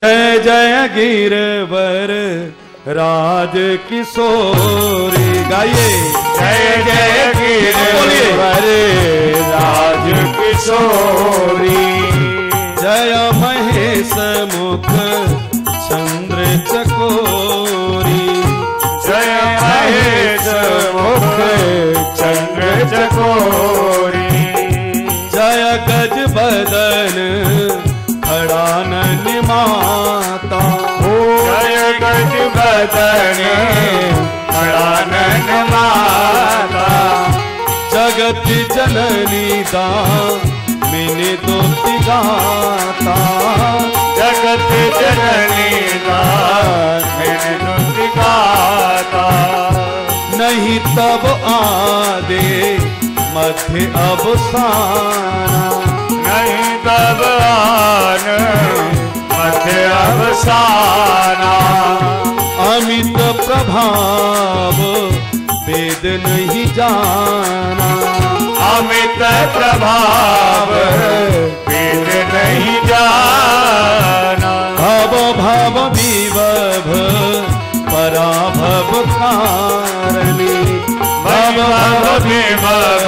जय जय गिरवर राज किशोरी गाइए। जय जय गिरवर राज किशोरी। जय महेश मुख चंद्र चकोरी। जय महेश मुख चंद्र चकोरी। जय गज बदन खड़ानन माता। जय गज बदन खड़ानन माता। जगत जननी दामिनी दुति गाता। जगत जननी दामिनी दुति गाता। नहीं तब आदे मध्य अवसाना। नहीं तब आन मध्य अवसाना। अमित प्रभाव वेद नहीं जाना। अमित प्रभाव वेद नहीं जाना। भव भव विभव पराभव कारिणी। भव भव विभव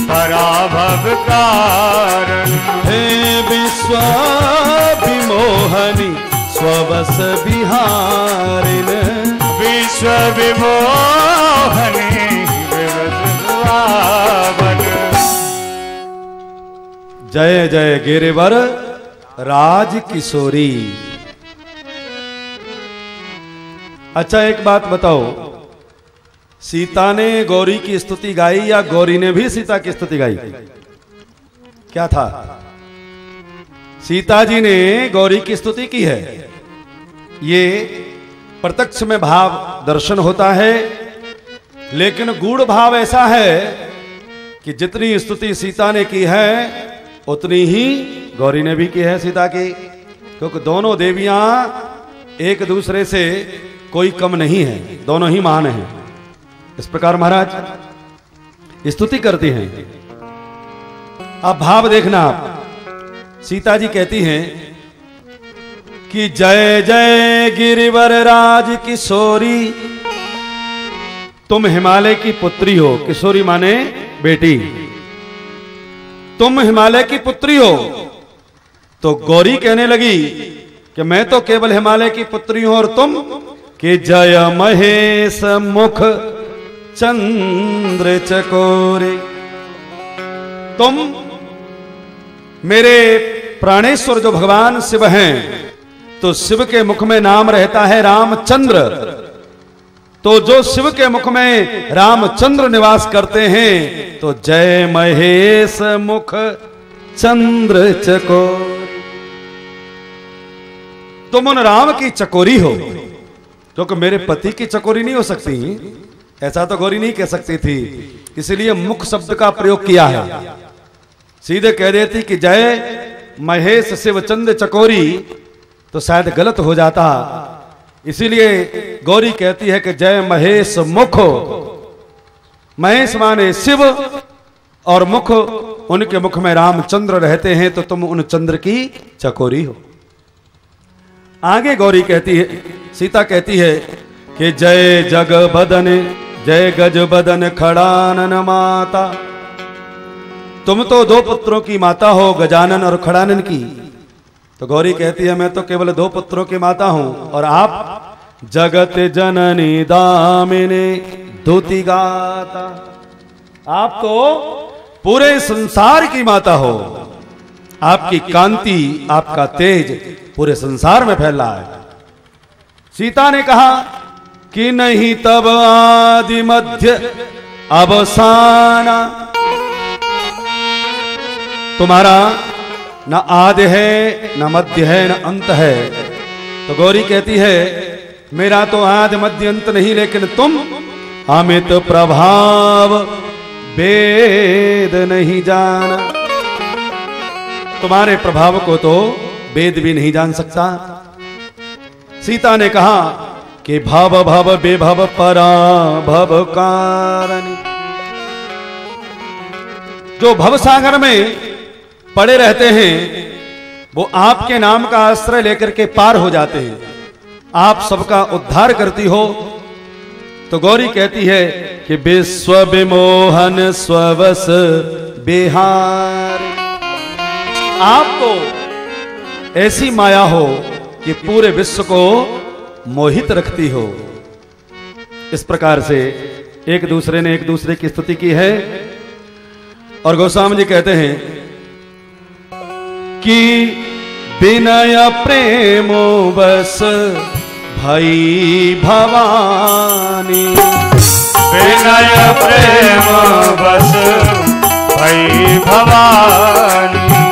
पराभव कारण। हे विश्व विमोहनी स्ववस विहारिण। विश्व विमोहनी विवस्वावन। जय जय गिरिवर राज किशोरी। अच्छा एक बात बताओ, सीता ने गौरी की स्तुति गाई या गौरी ने भी सीता की स्तुति गाई? क्या था? सीता जी ने गौरी की स्तुति की है। ये प्रत्यक्ष में भाव दर्शन होता है, लेकिन गूढ़ भाव ऐसा है कि जितनी स्तुति सीता ने की है उतनी ही गौरी ने भी की है सीता की, क्योंकि दोनों देवियां एक दूसरे से कोई कम नहीं है, दोनों ही महान हैं। इस प्रकार महाराज स्तुति करती हैं। अब भाव देखना आप। सीता जी कहती हैं कि जय जय गिरिवर राज किशोरी। तुम हिमालय की पुत्री हो। किशोरी माने बेटी। तुम हिमालय की पुत्री हो। तो गौरी कहने लगी कि मैं तो केवल हिमालय की पुत्री हूं और तुम? कि जय महेश मुख चंद्र चकोरे। तुम मेरे प्राणेश्वर जो भगवान शिव हैं, तो शिव के मुख में नाम रहता है रामचंद्र। तो जो शिव के मुख में रामचंद्र निवास करते हैं, तो जय महेश मुख चंद्र चकोरी। तुम उन राम की चकोरी हो, क्योंकि मेरे पति की चकोरी नहीं हो सकती, ऐसा तो गौरी नहीं कह सकती थी, इसलिए मुख शब्द का प्रयोग किया है। सीधे कह देती कि जय महेश शिव चंद्र चकोरी, तो शायद गलत हो जाता। इसीलिए गौरी कहती है कि जय महेश मुख। महेश माने शिव और मुख, उनके मुख में रामचंद्र रहते हैं, तो तुम उन चंद्र की चकोरी हो। आगे गौरी कहती है, सीता कहती है कि जय जग बदन जय गज बदन खड़ानन माता। तुम तो दो पुत्रों की माता हो, गजानन और खड़ानन की। तो गौरी कहती है मैं तो केवल दो पुत्रों की माता हूं, और आप जगत जननी दामिनी दुति गाता। आप तो पूरे संसार की माता हो। आपकी कांति, आपका तेज पूरे संसार में फैल रहा है। सीता ने कहा कि नहीं तब आदि मध्य अवसाना। तुम्हारा न आदि है, न मध्य है, न अंत है। तो गौरी कहती है मेरा तो आदि मध्य अंत नहीं, लेकिन तुम अमित प्रभाव वेद नहीं जाना। तुम्हारे प्रभाव को तो वेद भी नहीं जान सकता। सीता ने कहा कि भव भव विभव पराभव कारिणी। जो भव सागर में पड़े रहते हैं, वो आपके नाम का आश्रय लेकर के पार हो जाते हैं, आप सबका उद्धार करती हो। तो गौरी कहती है कि विश्व विमोहन स्ववस बिहार, आप तो ऐसी माया हो कि पूरे विश्व को मोहित रखती हो। इस प्रकार से एक दूसरे ने एक दूसरे की स्तुति की है। और गोस्वामी जी कहते हैं कि विनय प्रेमो बस भई भवानी, विनय प्रेम बस भई भवानी,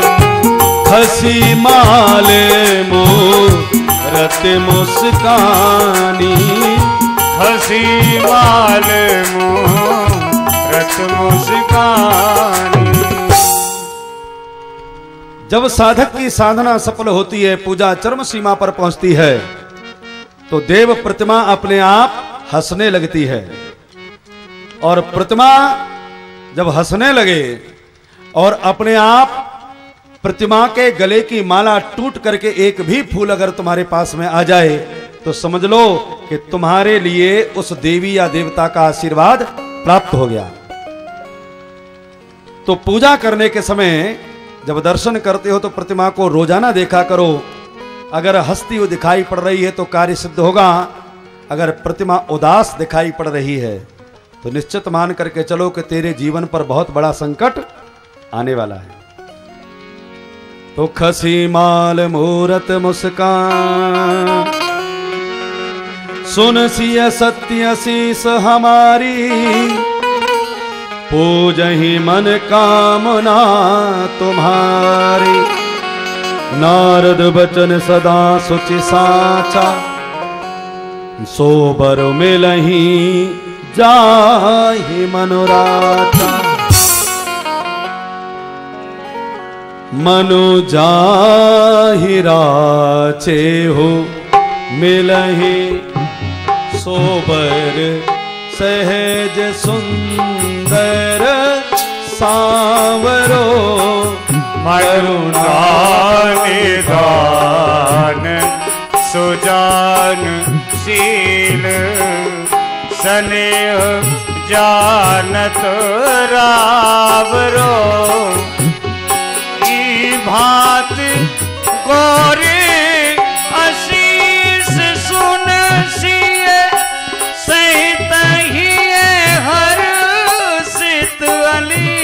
हसी माले मूरत मुस्कानी, हसी माल मूरत मुस्कानी। जब साधक की साधना सफल होती है, पूजा चरम सीमा पर पहुंचती है, तो देव प्रतिमा अपने आप हंसने लगती है। और प्रतिमा जब हंसने लगे और अपने आप प्रतिमा के गले की माला टूट करके एक भी फूल अगर तुम्हारे पास में आ जाए, तो समझ लो कि तुम्हारे लिए उस देवी या देवता का आशीर्वाद प्राप्त हो गया। तो पूजा करने के समय जब दर्शन करते हो तो प्रतिमा को रोजाना देखा करो। अगर हंसती हुई दिखाई पड़ रही है तो कार्य सिद्ध होगा, अगर प्रतिमा उदास दिखाई पड़ रही है तो निश्चित मान करके चलो कि तेरे जीवन पर बहुत बड़ा संकट आने वाला है। तो खसी माल मूरत मुस्कान, सुन सिय सत्य शीस हमारी, पूजहि मन कामना तुम्हारी। नारद बचन सदा सुचि साचा, सोबर मिलहि जाहि मनोराचा। मनु जाहि राचे हो मिलहि, सोबर सहज सुंदर सांवरो। करुणा निधान सुजान शील, स्नेह जानत रावरो। ई भात गोरे आशीष सुन सिए, सहित ही हर सित अली।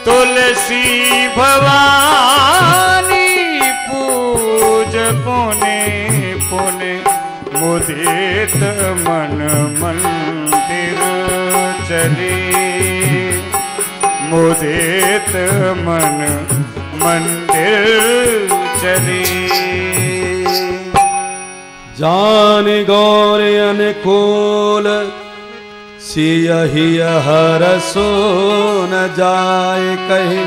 तुलसी भवानी पूज पुने पुने, मुदित मन मंदिर चली। मुदित मन मंदिर चली। जान गौर अनुकूल, सियहि हर सो न जाए कहे।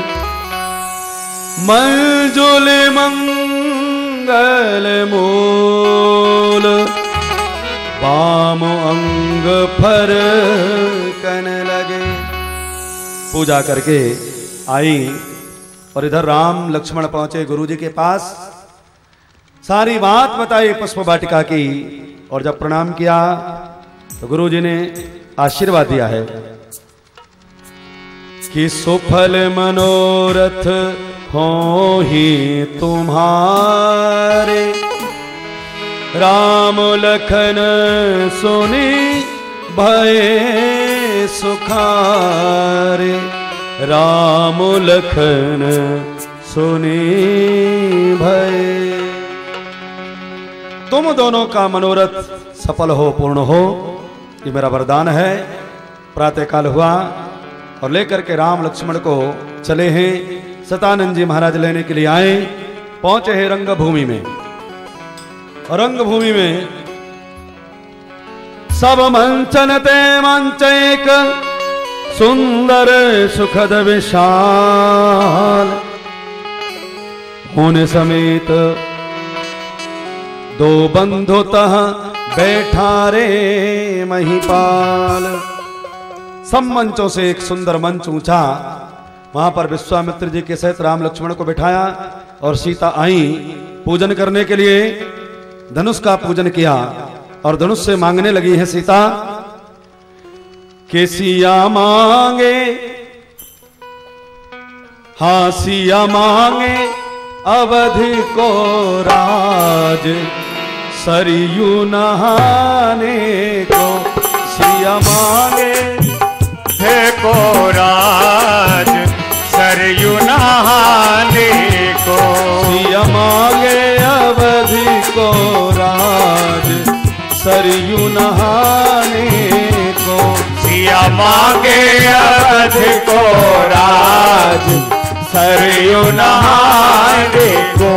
मंजुल मंगल मूल, बाम अंग फर कन लगे। पूजा करके आई और इधर राम लक्ष्मण पहुंचे गुरुजी के पास, सारी बात बताई पुष्प वाटिका की। और जब प्रणाम किया तो गुरुजी ने आशीर्वाद दिया है कि सुफल मनोरथ हो ही तुम्हारे। राम लखन सुनी भये सुखारे। राम लखन सुनी भये। तुम दोनों का मनोरथ सफल हो, पूर्ण हो, ये मेरा वरदान है। प्रातःकाल हुआ और लेकर के राम लक्ष्मण को चले हैं। सतानंद जी महाराज लेने के लिए आए, पहुंचे हैं रंगभूमि में। रंगभूमि में सब मंचन ते मंच एक, सुंदर सुखद विशाल। होने समेत दो बंधु तह बैठा रे महिपाल। सब मंचों से एक सुंदर मंच ऊंचा, वहां पर विश्वामित्र जी के सहित राम लक्ष्मण को बिठाया। और सीता आई पूजन करने के लिए, धनुष का पूजन किया और धनुष से मांगने लगी है सीता कि सिया मांगे, हाँ सिया मांगे अवधि को राज, सरयू नहाने को। सिया मांगे है को राज, सरयू नहाने को। सिया मांगे अवधि को राज, सरयू नहाने को। सिया मांगे अवधि को राज, सरयू नहाने को।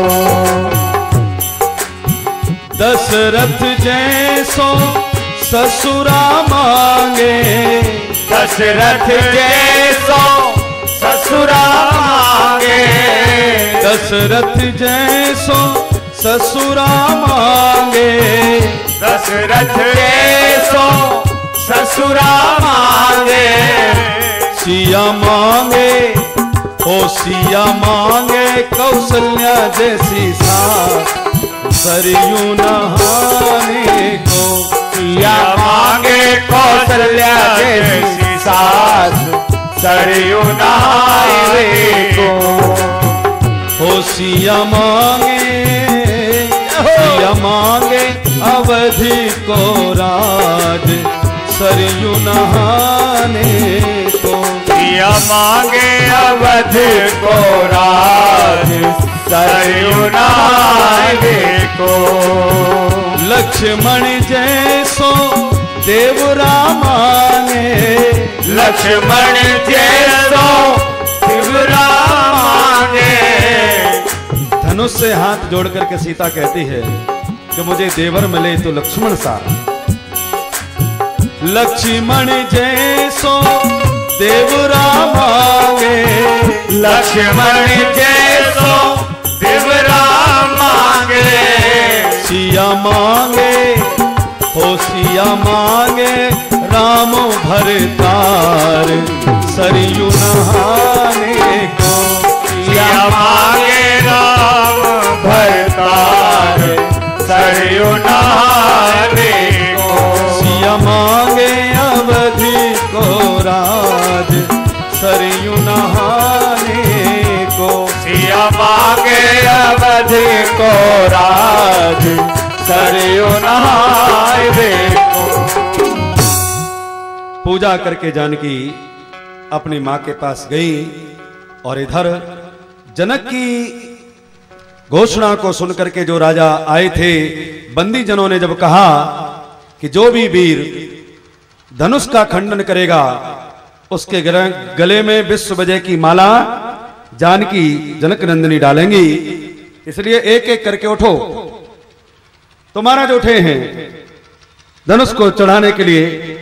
दशरथ जैसो ससुरा मांगे, दशरथ जैसो ससुरा मांगे। दशरथ जैसो ससुरा मांगे, दशरथ जैसो ससुरा मांगे। सिया मांगे ओ सिया मांगे कौशल्या जैसी सास, सरयू नहाने को। सिया मांगे कौशल्या जैसी सास, सरयू नहाने को। ओ सिया मांगे, सिया मांगे अवधि को राज, सरयू नहाने को। सिया मांगे अवधि को राज, सरयू नहाने को। लक्ष्मण जैसो देवरा मांगे, लक्ष्मण जैसो देवरा मांगे। धनुष से हाथ जोड़ करके सीता कहती है कि मुझे देवर मिले तो लक्ष्मण सा। लक्ष्मण जैसो देवरा मांगे, लक्ष्मण जैसो देवरा मांगे। सिया मांगे हो सिया मांगे राम भरतार, सरयू नहाने को। सिया मांगे राम भरतार, सरयू नहाने को। सिया मांगे अवधि को राज, सरयू नहाने को। सिया मांगे अवधि को राज, सरयू नहाने को। पूजा करके जानकी अपनी मां के पास गई और इधर जनक की घोषणा को सुनकर के जो राजा आए थे, बंदी जनों ने जब कहा कि जो भी वीर धनुष का खंडन करेगा उसके गले में विश्व विजय की माला जानकी जनक नंदिनी डालेंगी, इसलिए एक एक करके उठो। तो महाराज उठे हैं धनुष को चढ़ाने के लिए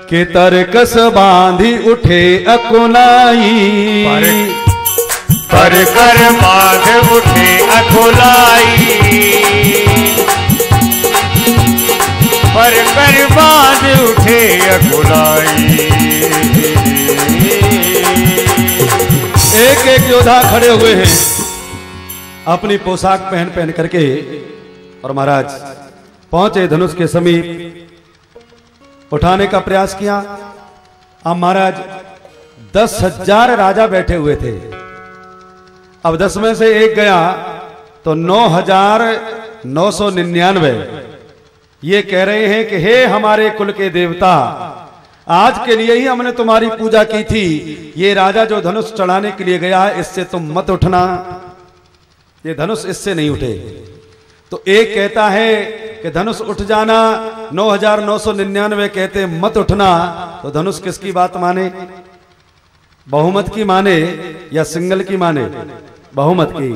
के तरकस बांधी उठे अकुलाई, पर कर बांध उठे अकुलाई। पर कर बांध उठे अकुलाई। एक एक योद्धा खड़े हुए हैं अपनी पोशाक पहन पहन करके, और महाराज पहुंचे धनुष के समीप, उठाने का प्रयास किया। अब महाराज 10,000 राजा बैठे हुए थे, अब 10 में से एक गया तो 9,999 ये कह रहे हैं कि हे हमारे कुल के देवता, आज के लिए ही हमने तुम्हारी पूजा की थी, ये राजा जो धनुष चढ़ाने के लिए गया है इससे तुम मत उठना, ये धनुष इससे नहीं उठे। तो एक कहता है कि धनुष उठ जाना, 9,999 कहते मत उठना। तो धनुष किसकी बात माने, बहुमत की माने या सिंगल की माने, बहुमत की।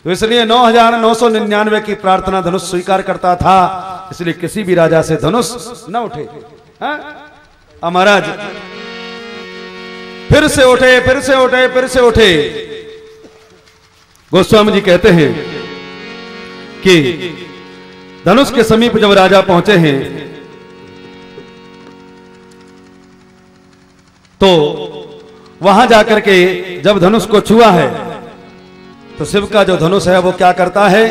तो इसलिए 9,999 की प्रार्थना धनुष स्वीकार करता था, इसलिए किसी भी राजा से धनुष न उठे। महाराज फिर से उठे, फिर से उठे, फिर से उठे। गोस्वामी जी कहते हैं कि धनुष के समीप जब राजा पहुंचे हैं तो वहां जाकर के जब धनुष को छुआ है तो शिव का जो धनुष है वो क्या करता है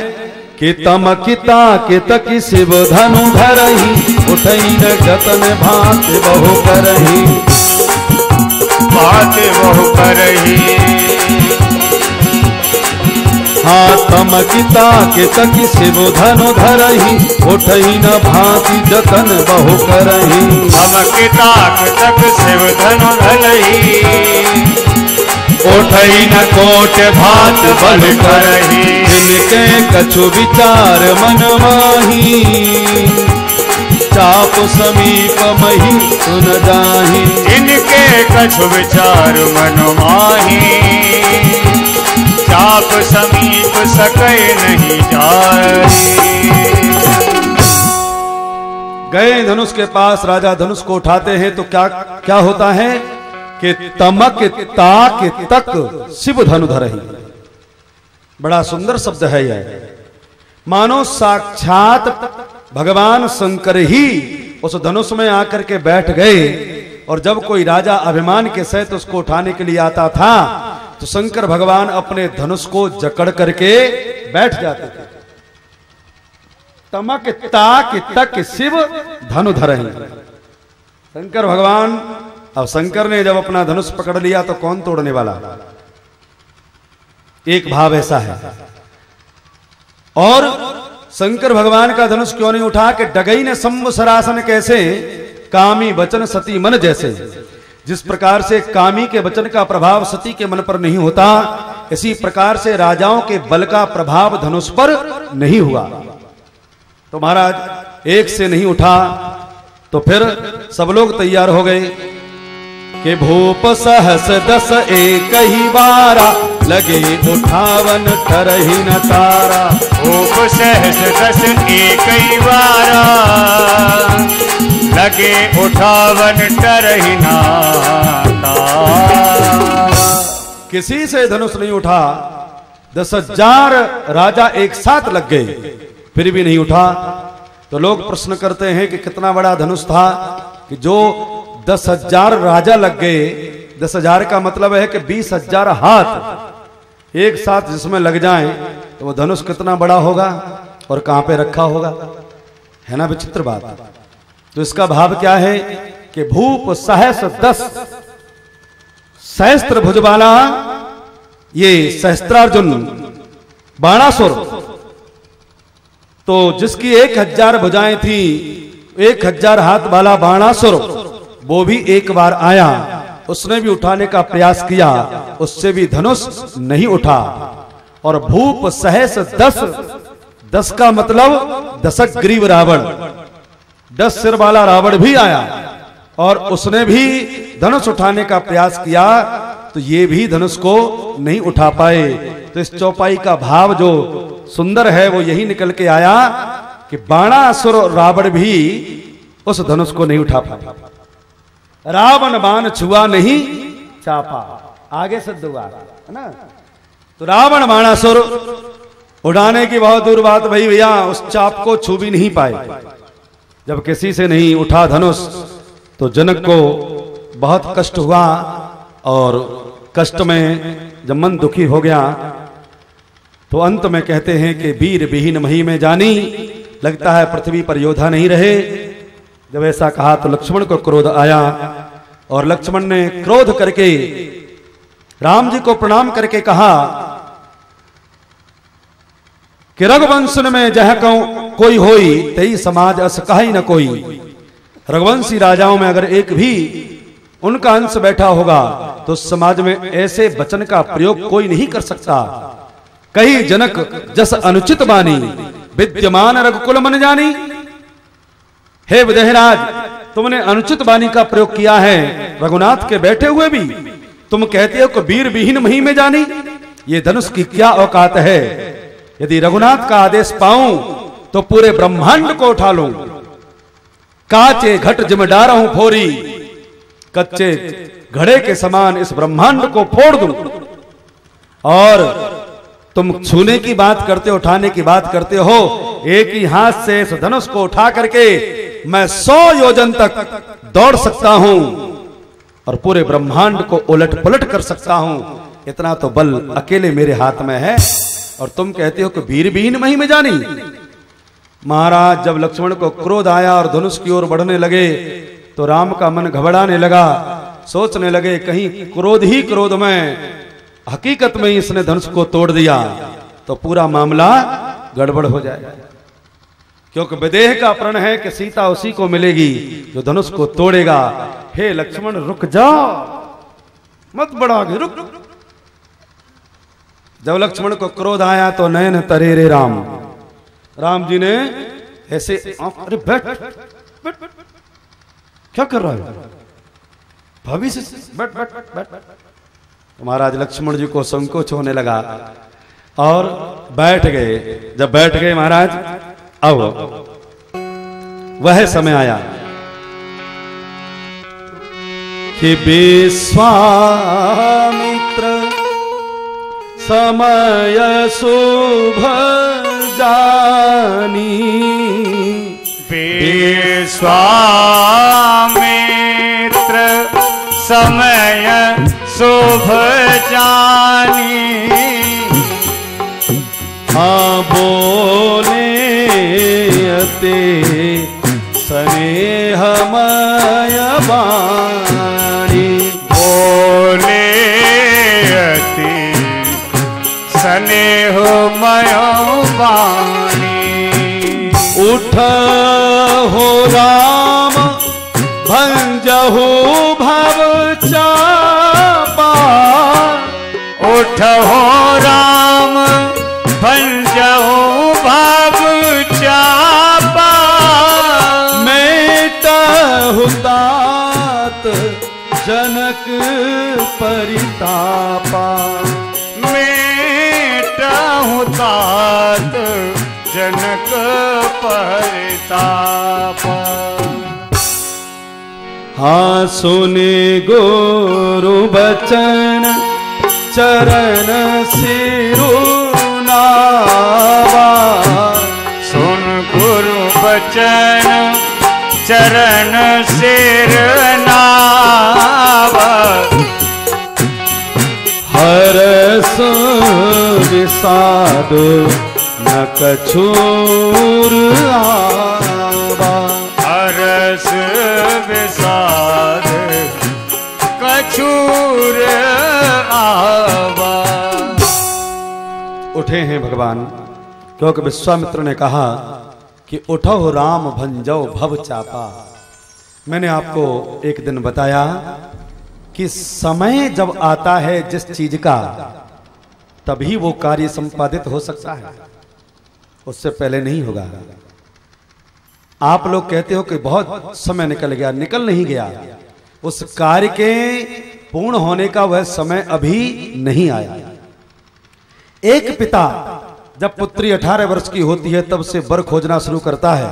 कि तमकिता के तकी शिव धनु धरही उठई न जतन भात बहु करही बात बहु करही। हाँ तमकिता के तकी शिव धनु धरही उठई न भांति जतन बहु करही। तमकिता के तक शिव धनु धरही उठई न कोट भात बल करही। जिनके कछु विचार मन माही चाप समीप मही सुन जाही। जिनके कछु विचार मन माही चाप समीप सके नहीं जाही। गए धनुष के पास, राजा धनुष को उठाते हैं तो क्या क्या होता है कि तमक ताक तक शिव धनु धरही। बड़ा सुंदर शब्द है यह, मानो साक्षात भगवान शंकर ही उस धनुष में आकर के बैठ गए। और जब कोई राजा अभिमान के सहित उसको उठाने के लिए आता था तो शंकर भगवान अपने धनुष को जकड़ करके बैठ जाते थे। तमक ताक तक शिव धनु धरही। शंकर भगवान, अब शंकर ने जब अपना धनुष पकड़ लिया तो कौन तोड़ने वाला। एक भाव ऐसा है। और शंकर भगवान का धनुष क्यों नहीं उठा कि डगई ने शंभु सरासन कैसे कामी वचन सती मन जैसे। जिस प्रकार से कामी के वचन का प्रभाव सती के मन पर नहीं होता, इसी प्रकार से राजाओं के बल का प्रभाव धनुष पर नहीं हुआ। तो महाराज एक से नहीं उठा तो फिर सब लोग तैयार हो गए कि भूप सहस 10 एक ही बारा लगे उठावन ठरही न तारा। भूप सहस 10 एक ही बारा लगे उठावन ठरही न तारा। किसी से धनुष नहीं उठा, 10,000 राजा एक साथ लग गए फिर भी नहीं उठा। तो लोग प्रश्न करते हैं कि कितना बड़ा धनुष था कि जो 10,000 राजा लग गए। 10,000 का मतलब है कि 20,000 हाथ एक साथ जिसमें लग जाएं तो वो धनुष कितना बड़ा होगा और कहां पे रखा होगा, है ना विचित्र बात। तो इसका भाव क्या है कि भूप सहस 10 सहस्त्र भुजबाला, ये सहस्त्रार्जुन बाणासुर, तो जिसकी 1000 भुजाएं थी, 1000 हाथ वाला बाणासुर, वो भी एक बार आया, उसने भी उठाने का प्रयास किया, उससे भी धनुष नहीं उठा। और भूप सहस 10 का मतलब 10 ग्रीव रावण, 10 सिर वाला रावण भी आया और उसने भी धनुष उठाने का प्रयास किया, तो ये भी धनुष को नहीं उठा पाए। तो इस चौपाई का भाव जो सुंदर है वो यही निकल के आया कि बाणासुर रावण भी उस धनुष को नहीं उठा पाया। रावण बाण छुआ नहीं चापा, आगे से दुआ है ना। तो रावण बाणासुर उड़ाने की बहुत दूर बात भाई भैया, उस चाप को छू भी नहीं पाए। जब किसी से नहीं उठा धनुष तो जनक को बहुत कष्ट हुआ और कष्ट में जब मन दुखी हो गया तो अंत में कहते हैं कि वीर विहीन मही में जानी, लगता है पृथ्वी पर योद्धा नहीं रहे। जब ऐसा कहा तो लक्ष्मण को क्रोध आया और लक्ष्मण ने क्रोध करके राम जी को प्रणाम करके कहा कि रघुवंश में जह कोई होई तई समाज अस कहीं न कोई। रघुवंशी राजाओं में अगर एक भी उनका अंश बैठा होगा तो समाज में ऐसे वचन का प्रयोग कोई नहीं कर सकता। कही जनक जस अनुचित बानी विद्यमान रघुकुल मन जानी। हे विदेहराज, तुमने अनुचित वाणी का प्रयोग किया है रघुनाथ के बैठे हुए भी। तुम कहते हो कि वीर विहीन मही में जानी, ये धनुष की क्या औकात है। यदि रघुनाथ का आदेश पाऊं तो पूरे ब्रह्मांड को उठा लूं। काचे घट जिम डारहूं फोरी, कच्चे घड़े के समान इस ब्रह्मांड को फोड़ दूं। और तुम छूने की बात करते हो, उठाने की बात करते हो। एक ही हाथ से इस धनुष को उठा करके मैं 100 योजन तक दौड़ सकता हूं और पूरे ब्रह्मांड को उलट पुलट कर सकता हूं। इतना तो बल अकेले मेरे हाथ में है, और तुम कहते हो कि वीर विहीन मही में जानी। महाराज जब लक्ष्मण को क्रोध आया और धनुष की ओर बढ़ने लगे तो राम का मन घबराने लगा, सोचने लगे कहीं क्रोध ही क्रोध में हकीकत में ही इसने धनुष को तोड़ दिया तो पूरा मामला गड़बड़ हो जाएगा, क्योंकि विदेह का प्रण है कि सीता उसी को मिलेगी जो धनुष को तोड़ेगा। हे लक्ष्मण रुक जाओ, मत बढ़ागे, रुक। जब लक्ष्मण को क्रोध आया तो नयन तरे रे राम, राम जी ने ऐसे अरे बैठ बैठ, क्या कर रहा है भाभी से, बैठ बैठ बैठ। तो महाराज लक्ष्मण जी को संकोच होने लगा और बैठ गए। जब बैठ गए महाराज, अब वह समय आया कि विश्वामित्र समय शुभ जानी, विश्वामित्र समय शुभ जानी, हाँ बोले अते स्नेहमय वाणी, बोले अति स्नेहमय वाणी। उठ हो राम भंजहु भव चापा, उठ हो राम भंजहु भव चापा, मेटहु तात जनक परितापा, मेटहु तात जनक परितापा। हाँ सुने गुरु बचन चरण सिरुनावा, सुन गुरु बचन चरण सिरनावा, हरस विषाद न कछूर आवा, हरस विषाद कछूर आवा। उठे हैं भगवान, क्योंकि विश्वामित्र ने कहा कि उठो राम भंजो भव चापा। मैंने आपको एक दिन बताया कि समय जब आता है जिस चीज का, तभी वो कार्य संपादित हो सकता है, उससे पहले नहीं होगा। आप लोग कहते हो कि बहुत समय निकल गया, निकल नहीं गया, उस कार्य के पूर्ण होने का वह समय अभी नहीं आया। एक पिता जब पुत्री 18 वर्ष की होती है तब से वर खोजना शुरू करता है,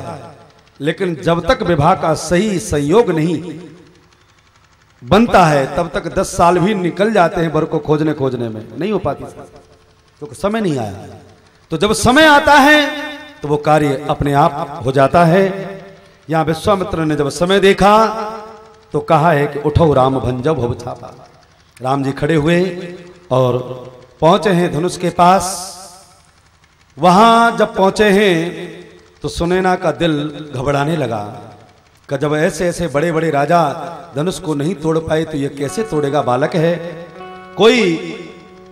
लेकिन जब तक विवाह का सही संयोग नहीं बनता है तब तक 10 साल भी निकल जाते हैं वर को खोजने में, नहीं हो पाती क्योंकि समय नहीं आया। तो जब समय आता है तो वो कार्य अपने आप हो जाता है। यहां विश्वामित्र ने जब समय देखा तो कहा है कि उठो राम भंजो भव चापा। राम जी खड़े हुए और पहुंचे हैं धनुष के पास। वहां जब पहुंचे हैं तो सुनैना का दिल घबराने लगा कि जब ऐसे ऐसे बड़े बड़े राजा धनुष को नहीं तोड़ पाए तो ये कैसे तोड़ेगा, बालक है। कोई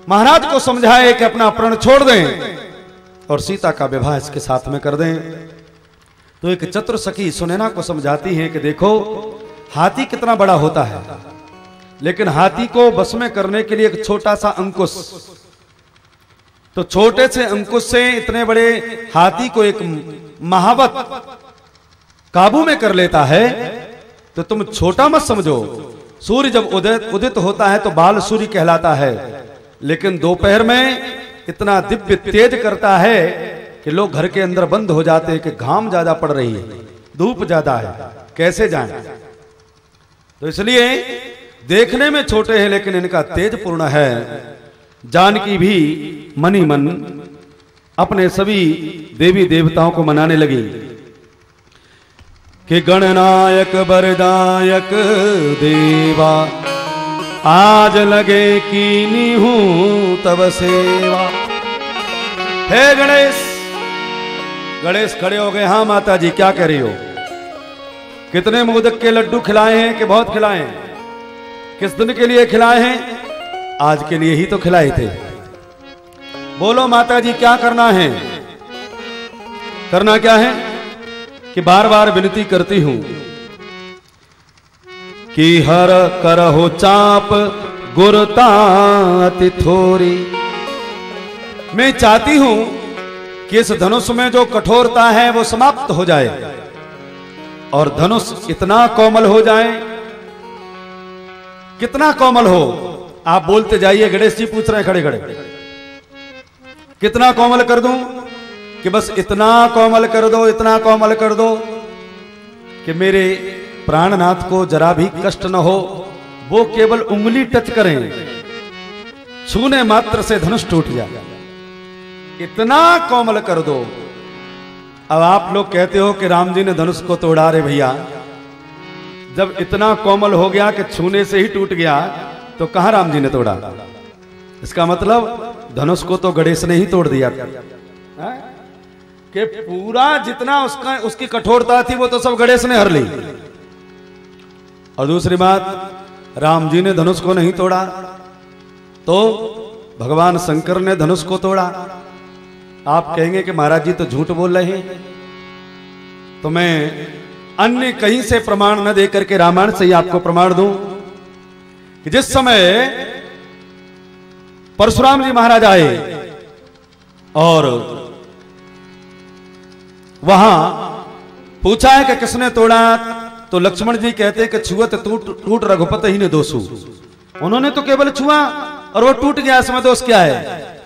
महाराज को समझाए कि अपना प्रण छोड़ दें और सीता का विवाह इसके साथ में कर दें। तो एक चतुर सखी सुनैना को समझाती है कि देखो हाथी कितना बड़ा होता है, लेकिन हाथी को बस में करने के लिए एक छोटा सा अंकुश, तो छोटे से अंकुश से इतने बड़े हाथी को एक महावत काबू में कर लेता है। तो तुम छोटा मत समझो। सूर्य जब उदित होता है तो बाल सूर्य कहलाता है, लेकिन दोपहर में इतना दिव्य तेज करता है कि लोग घर के अंदर बंद हो जाते हैं कि घाम ज्यादा पड़ रही है, धूप ज्यादा है, कैसे जाएं। तो इसलिए देखने में छोटे हैं लेकिन इनका तेज पूर्ण है। जानकी भी मनी मन अपने सभी देवी देवताओं को मनाने लगी कि गणनायक वरदायक देवा आज लगे कीनी हूं तब सेवा। हे गणेश, गणेश खड़े हो गए। हाँ माता जी क्या कह रही हो? कितने मोदक के लड्डू खिलाए हैं कि बहुत खिलाए हैं? किस दिन के लिए खिलाए हैं? आज के लिए ही तो खिलाए थे। बोलो माता जी क्या करना है? करना क्या है कि बार बार विनती करती हूं कि हर करहो चाप गुरता अति थोरी। मैं चाहती हूं कि इस धनुष में जो कठोरता है वो समाप्त हो जाए और धनुष इतना कोमल हो जाए। कितना कोमल हो? आप बोलते जाइए। गणेश जी पूछ रहे हैं खड़े खड़े, कितना कोमल कर दूं? कि बस इतना कोमल कर दो, इतना कोमल कर दो कि मेरे प्राणनाथ को जरा भी कष्ट न हो। वो केवल उंगली टच करें, छूने मात्र से धनुष टूट जाए। इतना कोमल कर दो। अब आप लोग कहते हो कि राम जी ने धनुष को तोड़ा। रे भैया, जब इतना कोमल हो गया कि छूने से ही टूट गया तो कहां राम जी ने तोड़ा? इसका मतलब धनुष को तो गणेश ने ही तोड़ दिया कि पूरा जितना उसकी कठोरता थी वो तो सब गणेश ने हर ली। और दूसरी बात, राम जी ने धनुष को नहीं तोड़ा तो भगवान शंकर ने धनुष को तोड़ा। आप कहेंगे कि महाराज जी तो झूठ बोल रहे हैं। तो मैं अन्य कहीं से प्रमाण न देकर के रामायण से ही आपको प्रमाण दूं कि जिस समय परशुराम जी महाराज आए और वहां पूछा है कि किसने तोड़ा, तो लक्ष्मण जी कहते हैं कि छुअत टूट रघुपति ही ने दोषु। उन्होंने तो केवल छुआ और वो टूट गया, इसमें दोष क्या है?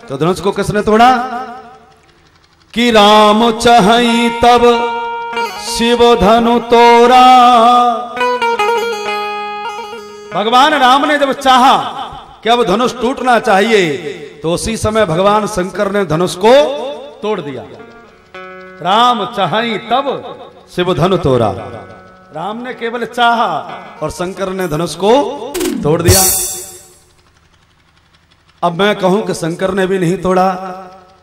तो धनुष को किसने तोड़ा? कि राम चाहि तब शिव धनु तोड़ा। भगवान राम ने जब चाहा कि अब धनुष टूटना चाहिए तो उसी समय भगवान शंकर ने धनुष को तोड़ दिया। राम चाहि तब शिव धनु तोड़ा। राम ने केवल चाहा और शंकर ने धनुष को तोड़ दिया। अब मैं कहूं कि शंकर ने भी नहीं तोड़ा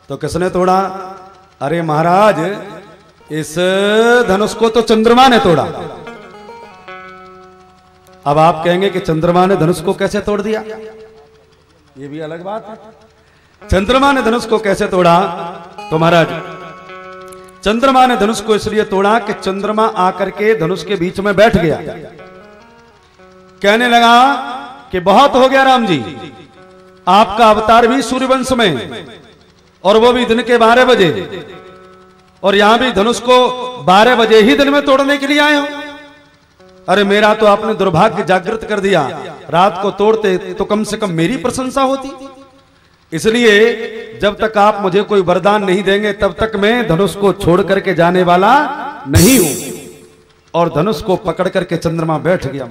तो किसने तोड़ा? अरे महाराज, इस धनुष को तो चंद्रमा ने तोड़ा। अब आप कहेंगे कि चंद्रमा ने धनुष को कैसे तोड़ दिया? ये भी अलग बात है। चंद्रमा ने धनुष को कैसे तोड़ा? तो महाराज, चंद्रमा ने धनुष को इसलिए तोड़ा कि चंद्रमा आकर के धनुष के बीच में बैठ गया। कहने लगा कि बहुत हो गया राम जी, आपका अवतार भी सूर्यवंश में और वो भी दिन के 12 बजे, और यहां भी धनुष को 12 बजे ही दिन में तोड़ने के लिए आए हो। अरे मेरा तो आपने दुर्भाग्य जागृत कर दिया। रात को तोड़ते तो कम से कम मेरी प्रशंसा होती। इसलिए जब तक आप मुझे कोई वरदान नहीं देंगे तब तक मैं धनुष को छोड़ करके जाने वाला नहीं हूं। और धनुष को पकड़ करके चंद्रमा बैठ गया।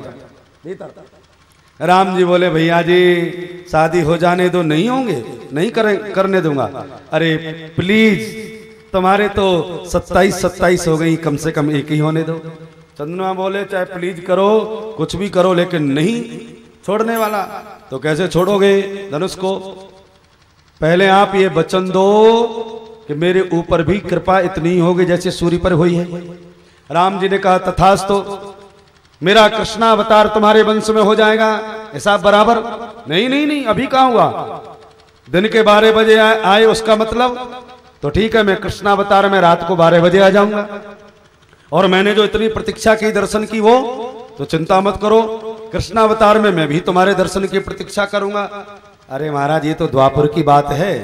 राम जी बोले, भैया जी शादी हो जाने दो। नहीं होंगे, नहीं करने दूंगा। अरे प्लीज, तुम्हारे तो 27 हो गई, कम से कम एक ही होने दो। चंद्रमा बोले, चाहे प्लीज करो, कुछ भी करो, लेकिन नहीं छोड़ने वाला। तो कैसे छोड़ोगे धनुष को? पहले आप ये वचन दो कि मेरे ऊपर भी कृपा इतनी होगी जैसे सूर्य पर हुई है। राम जी ने कहा, तथास्तु, मेरा कृष्णावतार तुम्हारे वंश में हो जाएगा। ऐसा बराबर? नहीं नहीं नहीं, अभी कहां हुआ? दिन के 12 बजे आए उसका मतलब? तो ठीक है, मैं कृष्णावतार में रात को 12 बजे आ जाऊंगा। और मैंने जो इतनी प्रतीक्षा की दर्शन की वो तो चिंता मत करो, कृष्णावतार में मैं भी तुम्हारे दर्शन की प्रतीक्षा करूंगा। अरे महाराज, ये तो द्वापर की बात है,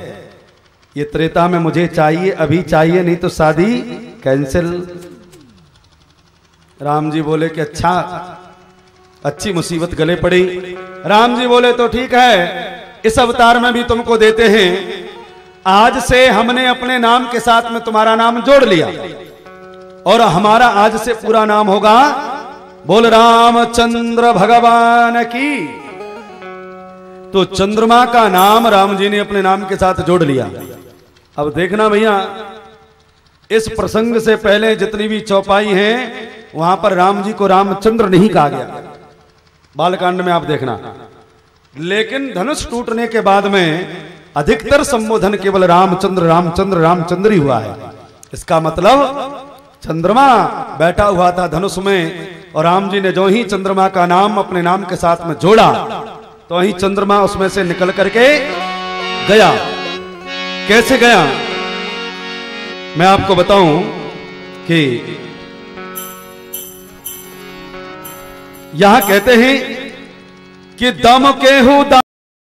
ये त्रेता में मुझे चाहिए, अभी चाहिए, नहीं तो शादी कैंसिल। राम जी बोले कि अच्छा, अच्छी मुसीबत गले पड़ी। राम जी बोले तो ठीक है, इस अवतार में भी तुमको देते हैं। आज से हमने अपने नाम के साथ में तुम्हारा नाम जोड़ लिया और हमारा आज से पूरा नाम होगा, बोल रामचंद्र भगवान की। तो चंद्रमा का नाम राम जी ने अपने नाम के साथ जोड़ लिया। अब देखना भैया, इस प्रसंग से पहले जितनी भी चौपाई हैं वहां पर राम जी को रामचंद्र नहीं कहा गया। बालकांड में आप देखना, लेकिन धनुष टूटने के बाद में अधिकतर संबोधन केवल रामचंद्र रामचंद्र रामचंद्र ही हुआ है। इसका मतलब चंद्रमा बैठा हुआ था धनुष में और राम जी ने जो ही चंद्रमा का नाम अपने नाम के साथ में जोड़ा तो ही चंद्रमा उसमें से निकल करके गया। कैसे गया मैं आपको बताऊं कि यहां कहते हैं कि दम के हु